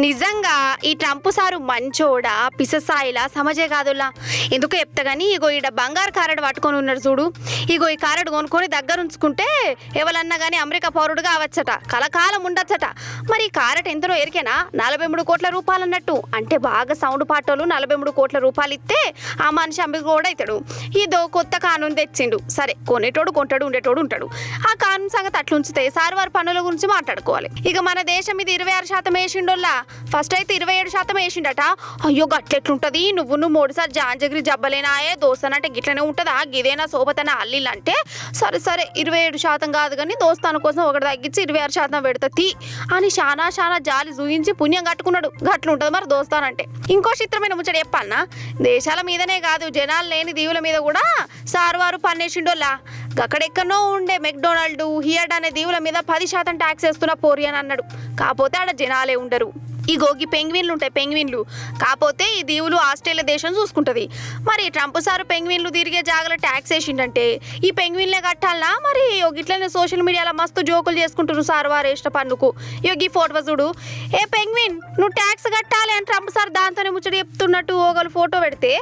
నిజంగా ఈ Trump sir మంచోడా పిససాయిలా సమజే కాదులా. ఎందుకు చెప్తా కానీ ఇగో ఈడ బంగారు కారడు పట్టుకొని ఉన్నాడు చూడు. ఇగో ఈ కారడు కొనుక్కొని దగ్గర ఉంచుకుంటే ఎవరన్నా కానీ అమెరికా పౌరుడు కావచ్చట, కలకాలం ఉండొచ్చట. మరి ఈ కారట్ ఎంతనో ఎరికేనా? 43 కోట్ల రూపాయలు అన్నట్టు. అంటే బాగా సౌండ్ పాటోలు 43 కోట్ల రూపాయలు ఇస్తే ఆ మనిషి అమ్మి కూడా అవుతాడు. ఇదో కొత్త కానూన్ తెచ్చిండు. సరే, కొనేటోడు కొంటాడు, ఉండేటోడు ఉంటాడు. ఆ కానూన్ సంగతి అట్లా ఉంచితే సార్ వారి పనుల గురించి మాట్లాడుకోవాలి. ఇక మన దేశం ఇది 26% వేసిండోల్లా. ఫస్ట్ అయితే 27% వేసిండట. అయ్యో గట్లెట్లుంటది, నువ్వు మోడీసారి జాంజగిరి జబ్బలేనాయే దోస్తానంటే గిట్లనే ఉంటుందా, గిదేనా సోబతన అల్లిలంటే సరే సరే 27% కాదు కానీ దోస్తాను కోసం ఒకటి తగ్గించి 26% పెడతీ అని శానా జాలి చూయించి పుణ్యం కట్టుకున్నాడు. గట్లుంటుంది మరి దోస్తానంటే. ఇంకో చిత్రమైన ముచ్చట చెప్పాలనా, దేశాల మీదనే కాదు జనాలు లేని దీవుల మీద కూడా సార్ వారు పన్నేసిండోల్లా. అక్కడెక్కడో ఉండే మెక్డొనాల్డ్ హియర్డ్ అనే దీవుల మీద 10% ట్యాక్స్ వేస్తున్నా పోరి అని అన్నాడు. కాకపోతే ఆడ జనాలే ఉండరు. ఈ గోగి పెంగ్విన్లు ఉంటాయి, పెంగ్విన్లు. కాకపోతే ఈ దీవులు ఆస్ట్రేలియా దేశం చూసుకుంటుంది. మరి ట్రంప్ సారు పెంగ్విన్లు తిరిగే జాగలో ట్యాక్స్ వేసిండంటే ఈ పెంగ్విన్లే కట్టాలనా? మరి ఇట్లనే సోషల్ మీడియాలో మస్తు జోకులు చేసుకుంటున్నారు సార్ వారు వేసిన పన్నుకు. యోగి ఫోటో చూడు, ఏ పెంగ్విన్ నువ్వు ట్యాక్స్ కట్టాలి అని ట్రంప్ సార్ దాంతోనే ముచ్చట చెప్తున్నట్టు ఒకరు ఫోటో పెడితే,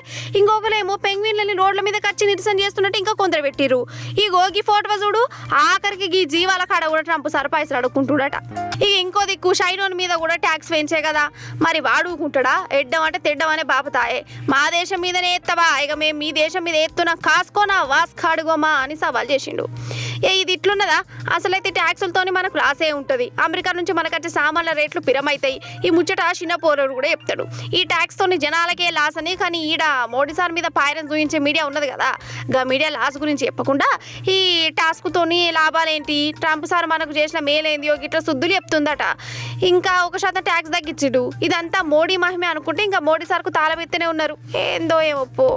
ఇంకొకరేమో పెంగ్విన్లని రోడ్ల మీద కచ్చి నిరసన చేస్తున్నట్టు ఇంకా కొందరు పెట్టిరు. ఈ గోగి ఫోటో చూడు, ఆఖరికి ఈ జీవాల కాడ కూడా ట్రంప్ సార్ పైసలు అడుక్కుంటుడట. ఇక ఇంకో దిక్కు షైనోన్ మీద కూడా ట్యాక్స్ వేయించే కదా, మరి వాడుకుంటాడా? ఎడ్డం అంటే తెడ్డం అనే బాపతాయే. మా దేశం మీదనే ఎత్తవా, ఇక మేము మీ దేశం మీద ఎత్తున్నా కాసుకోనా వాస్కాడుగోమా అని సవాల్ చేసిండు. ఇది ఇట్లున్నదా? అసలైతే ట్యాక్సులతోని మనకు లాసే ఉంటుంది. అమెరికా నుంచి మనకు వచ్చే సామాన్ల రేట్లు పిరమైతాయి. ఈ ముచ్చట చిన్న పోరడు కూడా చెప్తాడు. ఈ ట్యాక్స్ తోని జనాలకే లాస్ అని. కానీ ఈడ మోడీ సార్ మీద పాయరం చూపించే మీడియా ఉన్నది కదా, గా మీడియా లాస్ గురించి చెప్పకుండా ఈ టాస్క్ తోని లాభాలేంటి, ట్రంప్ సార్ మనకు చేసిన మేలేంది గిట్లా శుద్ధులు చెప్తుందట. ఇంకా 1% ట్యాక్స్ తగ్గించుడు. ఇదంతా మోడీ మహిమే అనుకుంటే ఇంకా మోడీ సార్కు తాళమెత్తనే ఉన్నారు. ఏందో ఏమో పో.